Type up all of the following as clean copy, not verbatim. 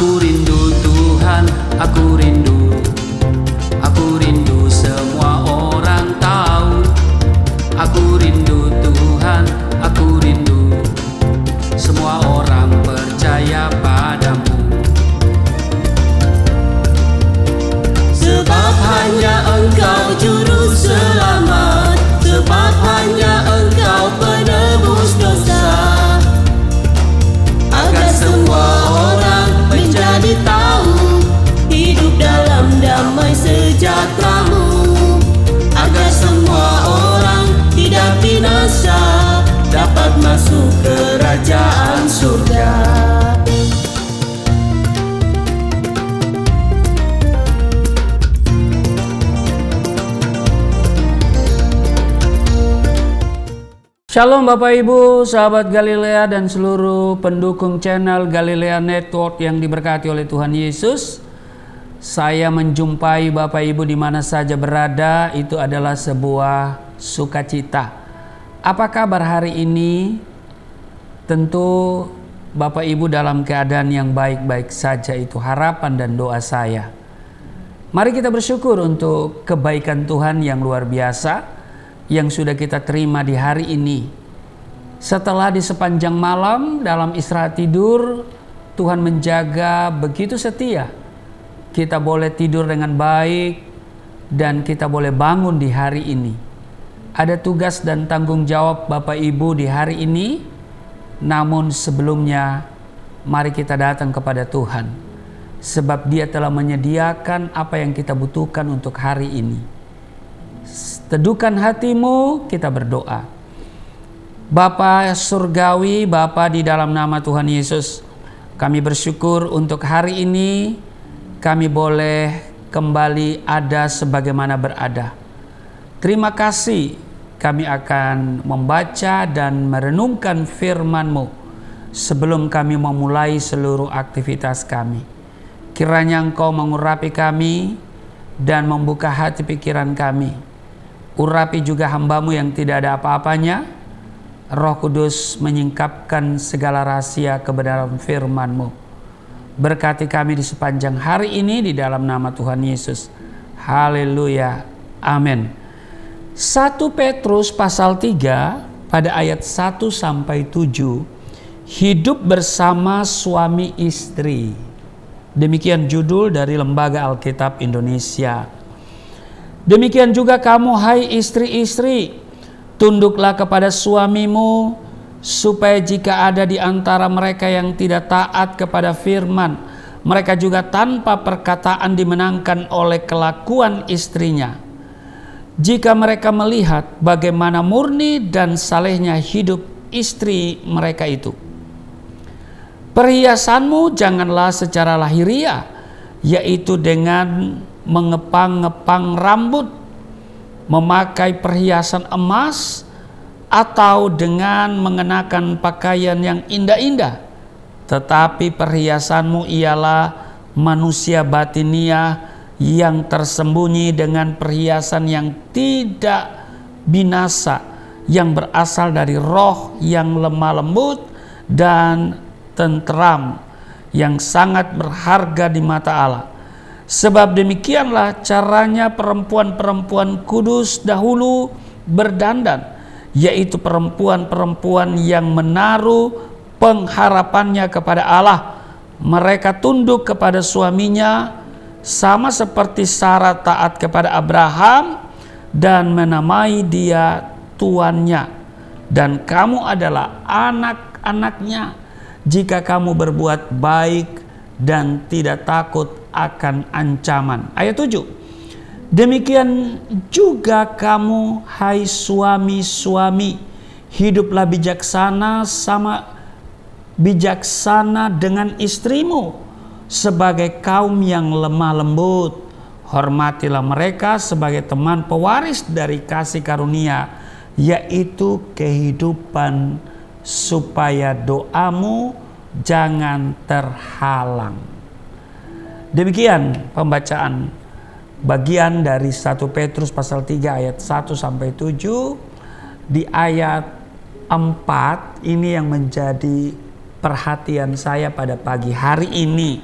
Aku rindu Tuhan, aku rindu. Aku rindu semua orang tahu. Aku rindu Tuhan, aku rindu. Semua orang percaya padamu. Sebab hanya Engkau juru selamat, sebab hanya Engkau penebus dosa. Agar semua orang menjadi tahu hidup dalam damai sejahtera-Mu. Agar semua orang tidak binasa, dapat masuk kerajaan surga. Shalom Bapak Ibu, sahabat Galilea dan seluruh pendukung channel Galilea Network yang diberkati oleh Tuhan Yesus. Saya menjumpai Bapak Ibu di mana saja berada, itu adalah sebuah sukacita. Apa kabar hari ini? Tentu Bapak Ibu dalam keadaan yang baik-baik saja, itu harapan dan doa saya. Mari kita bersyukur untuk kebaikan Tuhan yang luar biasa yang sudah kita terima di hari ini. Setelah di sepanjang malam dalam istirahat tidur, Tuhan menjaga begitu setia. Kita boleh tidur dengan baik dan kita boleh bangun di hari ini. Ada tugas dan tanggung jawab Bapak Ibu di hari ini. Namun sebelumnya mari kita datang kepada Tuhan, sebab Dia telah menyediakan apa yang kita butuhkan untuk hari ini. Teduhkan hatimu, kita berdoa. Bapa surgawi, Bapa di dalam nama Tuhan Yesus, kami bersyukur untuk hari ini kami boleh kembali ada sebagaimana berada. Terima kasih, kami akan membaca dan merenungkan firman-Mu sebelum kami memulai seluruh aktivitas kami. Kiranya Engkau mengurapi kami dan membuka hati pikiran kami. Urapi juga hamba-Mu yang tidak ada apa-apanya. Roh Kudus menyingkapkan segala rahasia kebenaran firman-Mu. Berkati kami di sepanjang hari ini di dalam nama Tuhan Yesus. Haleluya. Amin. 1 Petrus pasal 3 pada ayat 1 sampai 7. Hidup bersama suami istri. Demikian judul dari Lembaga Alkitab Indonesia. Demikian juga kamu, hai istri-istri, tunduklah kepada suamimu, supaya jika ada di antara mereka yang tidak taat kepada firman, mereka juga tanpa perkataan dimenangkan oleh kelakuan istrinya. Jika mereka melihat bagaimana murni dan salehnya hidup istri mereka itu. Perhiasanmu janganlah secara lahiriah, yaitu dengan mengepang-ngepang rambut, memakai perhiasan emas, atau dengan mengenakan pakaian yang indah-indah. Tetapi perhiasanmu ialah manusia batiniah yang tersembunyi dengan perhiasan yang tidak binasa, yang berasal dari roh yang lemah lembut dan tenteram, yang sangat berharga di mata Allah. Sebab demikianlah caranya perempuan-perempuan kudus dahulu berdandan, yaitu perempuan-perempuan yang menaruh pengharapannya kepada Allah. Mereka tunduk kepada suaminya, sama seperti Sarah taat kepada Abraham dan menamai dia tuannya. Dan kamu adalah anak-anaknya jika kamu berbuat baik dan tidak takut akan ancaman. Ayat 7. Demikian juga kamu, hai suami-suami, hiduplah bijaksana dengan istrimu sebagai kaum yang lemah lembut. Hormatilah mereka sebagai teman pewaris dari kasih karunia, yaitu kehidupan, supaya doamu jangan terhalang. Demikian pembacaan bagian dari 1 Petrus pasal 3 ayat 1 sampai 7. Di ayat 4 ini yang menjadi perhatian saya pada pagi hari ini.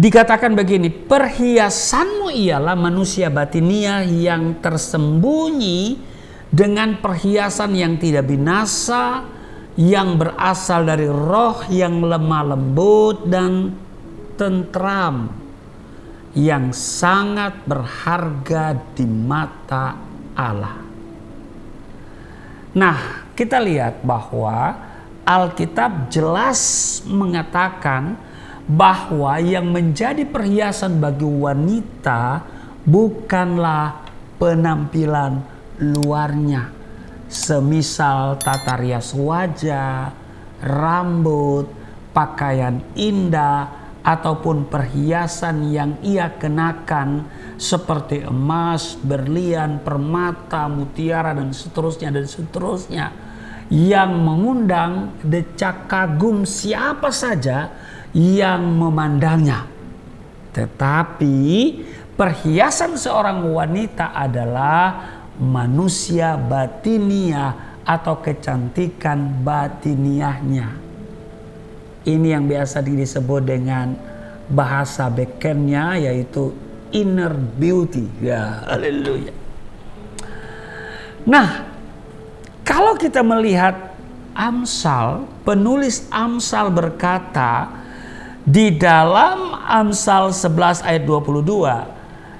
Dikatakan begini, perhiasanmu ialah manusia batinia yang tersembunyi dengan perhiasan yang tidak binasa, yang berasal dari roh yang lemah lembut dan tentram, yang sangat berharga di mata Allah. Nah, kita lihat bahwa Alkitab jelas mengatakan bahwa yang menjadi perhiasan bagi wanita bukanlah penampilan luarnya, semisal tata rias wajah, rambut, pakaian indah, ataupun perhiasan yang ia kenakan seperti emas, berlian, permata, mutiara, dan seterusnya, yang mengundang decak kagum siapa saja yang memandangnya. Tetapi perhiasan seorang wanita adalah manusia batinia atau kecantikan batiniahnya. Ini yang biasa disebut dengan bahasa bekennya, yaitu inner beauty. Ya, haleluya. Nah, kalau kita melihat Amsal, penulis Amsal berkata di dalam Amsal 11 ayat 22,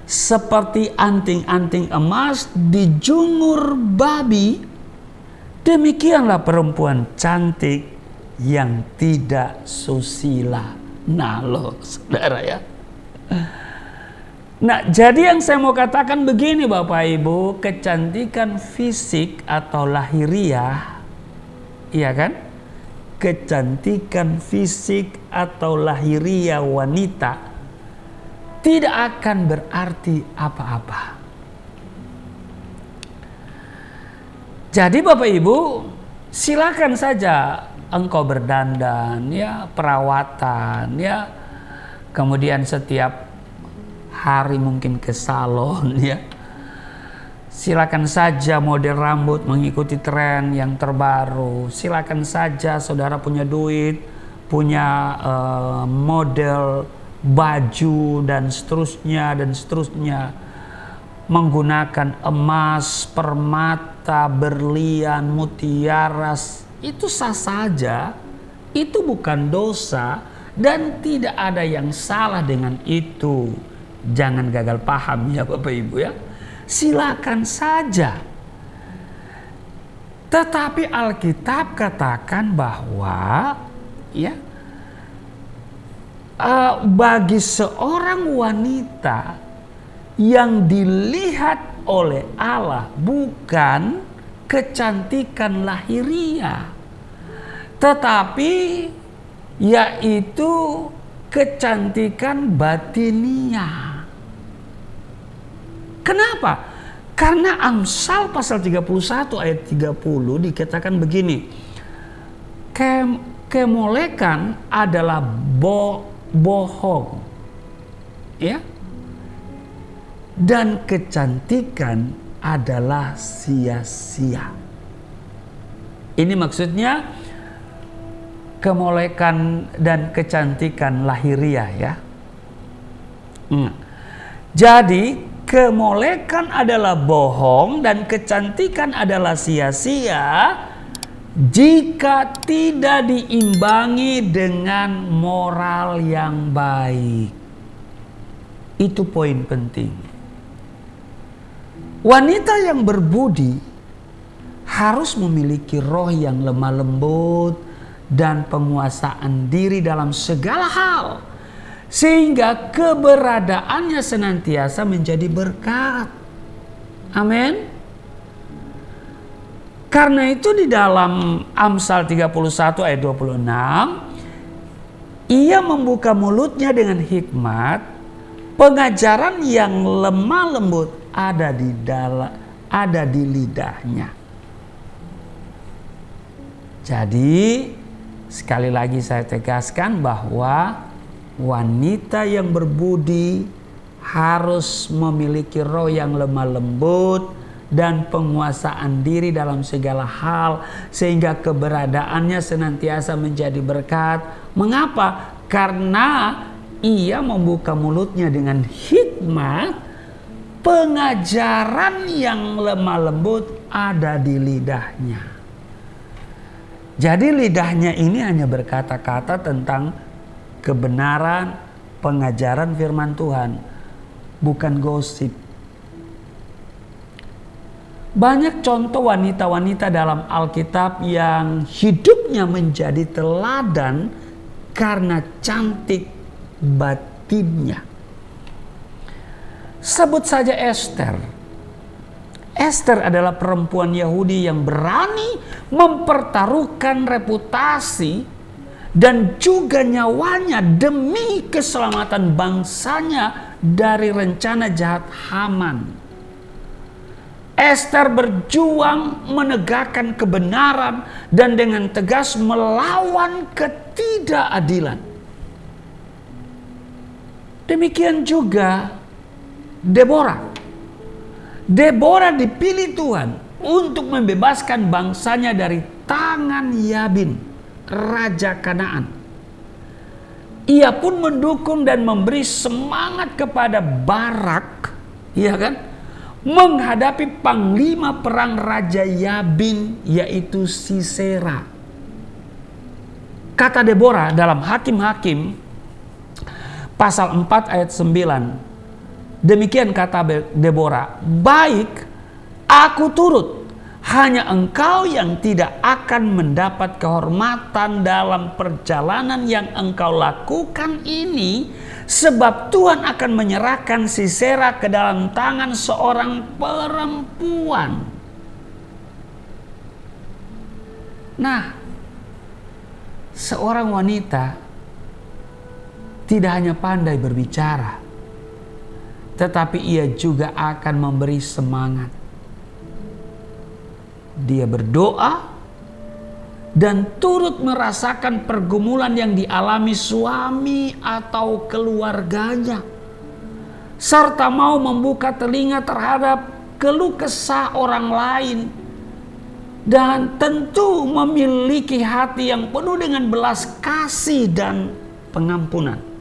seperti anting-anting emas dijungur babi, demikianlah perempuan cantik yang tidak susila. Nah loh saudara ya. Nah, jadi yang saya mau katakan begini Bapak Ibu, kecantikan fisik atau lahiriah, iya kan? Kecantikan fisik atau lahiriah wanita tidak akan berarti apa-apa. Jadi Bapak Ibu, silakan saja engkau berdandan, ya, perawatan, ya, kemudian setiap hari mungkin ke salon, ya. Silakan saja model rambut mengikuti tren yang terbaru. Silakan saja saudara punya duit, punya model baju dan seterusnya, menggunakan emas, permata, berlian, mutiara. Itu sah saja, itu bukan dosa, dan tidak ada yang salah dengan itu. Jangan gagal paham ya Bapak Ibu ya. Silakan saja. Tetapi Alkitab katakan bahwa ya, bagi seorang wanita yang dilihat oleh Allah bukan kecantikan lahiriah, tetapi yaitu kecantikan batiniah. Kenapa? Karena Amsal pasal 31 ayat 30 dikatakan begini, kemolekan adalah bohong, ya, dan kecantikan adalah sia-sia. Ini maksudnya kemolekan dan kecantikan lahiriah ya. Jadi kemolekan adalah bohong dan kecantikan adalah sia-sia jika tidak diimbangi dengan moral yang baik. Itu poin penting. Wanita yang berbudi harus memiliki roh yang lemah lembut dan penguasaan diri dalam segala hal, sehingga keberadaannya senantiasa menjadi berkat. Amin. Karena itu di dalam Amsal 31 ayat 26, ia membuka mulutnya dengan hikmat, pengajaran yang lemah lembut ada di lidahnya. Jadi sekali lagi saya tegaskan bahwa wanita yang berbudi harus memiliki roh yang lemah lembut dan penguasaan diri dalam segala hal, sehingga keberadaannya senantiasa menjadi berkat. Mengapa? Karena ia membuka mulutnya dengan hikmat, pengajaran yang lemah lembut ada di lidahnya. Jadi lidahnya ini hanya berkata-kata tentang kebenaran, pengajaran firman Tuhan, bukan gosip. Banyak contoh wanita-wanita dalam Alkitab yang hidupnya menjadi teladan karena cantik batinnya. Sebut saja Esther. Esther adalah perempuan Yahudi yang berani mempertaruhkan reputasi dan juga nyawanya demi keselamatan bangsanya dari rencana jahat Haman. Esther berjuang menegakkan kebenaran dan dengan tegas melawan ketidakadilan. Demikian juga Deborah. Deborah dipilih Tuhan untuk membebaskan bangsanya dari tangan Yabin, raja Kanaan. Ia pun mendukung dan memberi semangat kepada Barak, ya kan, menghadapi panglima perang raja Yabin, yaitu Sisera. Kata Deborah dalam Hakim-Hakim pasal 4 ayat 9. Demikian kata Deborah, baik, aku turut, hanya engkau yang tidak akan mendapat kehormatan dalam perjalanan yang engkau lakukan ini, sebab Tuhan akan menyerahkan Sisera ke dalam tangan seorang perempuan. Nah, seorang wanita tidak hanya pandai berbicara, tetapi ia juga akan memberi semangat. Dia berdoa dan turut merasakan pergumulan yang dialami suami atau keluarganya, serta mau membuka telinga terhadap keluh kesah orang lain, dan tentu memiliki hati yang penuh dengan belas kasih dan pengampunan.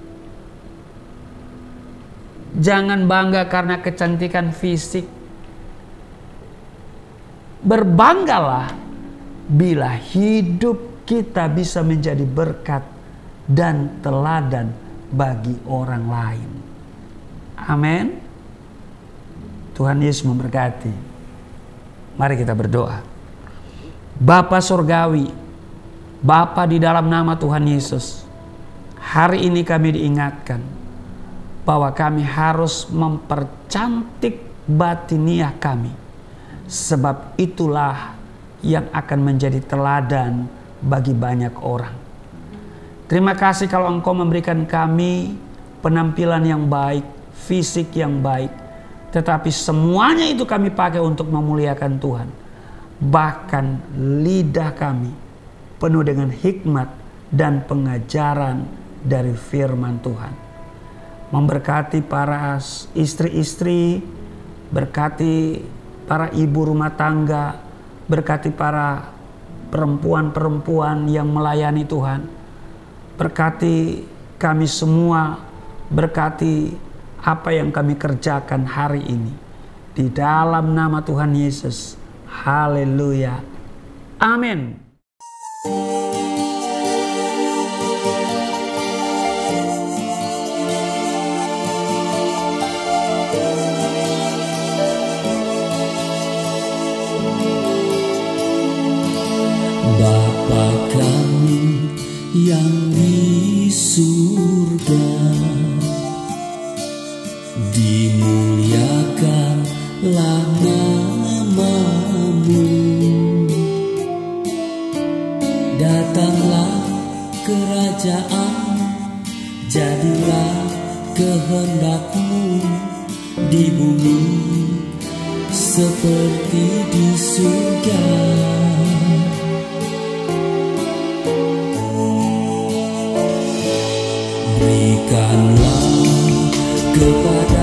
Jangan bangga karena kecantikan fisik. Berbanggalah bila hidup kita bisa menjadi berkat dan teladan bagi orang lain. Amin. Tuhan Yesus memberkati. Mari kita berdoa. Bapa Surgawi, Bapa di dalam nama Tuhan Yesus, hari ini kami diingatkan bahwa kami harus mempercantik batiniah kami, sebab itulah yang akan menjadi teladan bagi banyak orang. Terima kasih kalau Engkau memberikan kami penampilan yang baik, fisik yang baik, tetapi semuanya itu kami pakai untuk memuliakan Tuhan. Bahkan lidah kami penuh dengan hikmat dan pengajaran dari firman Tuhan. Memberkati para istri-istri, berkati para ibu rumah tangga, berkati para perempuan-perempuan yang melayani Tuhan. Berkati kami semua, berkati apa yang kami kerjakan hari ini. Di dalam nama Tuhan Yesus. Haleluya. Amin. Bapa kami yang di surga, dimuliakanlah nama-Mu. Datanglah kerajaan, jadilah kehendak-Mu di bumi seperti di surga. Berikanlah kepada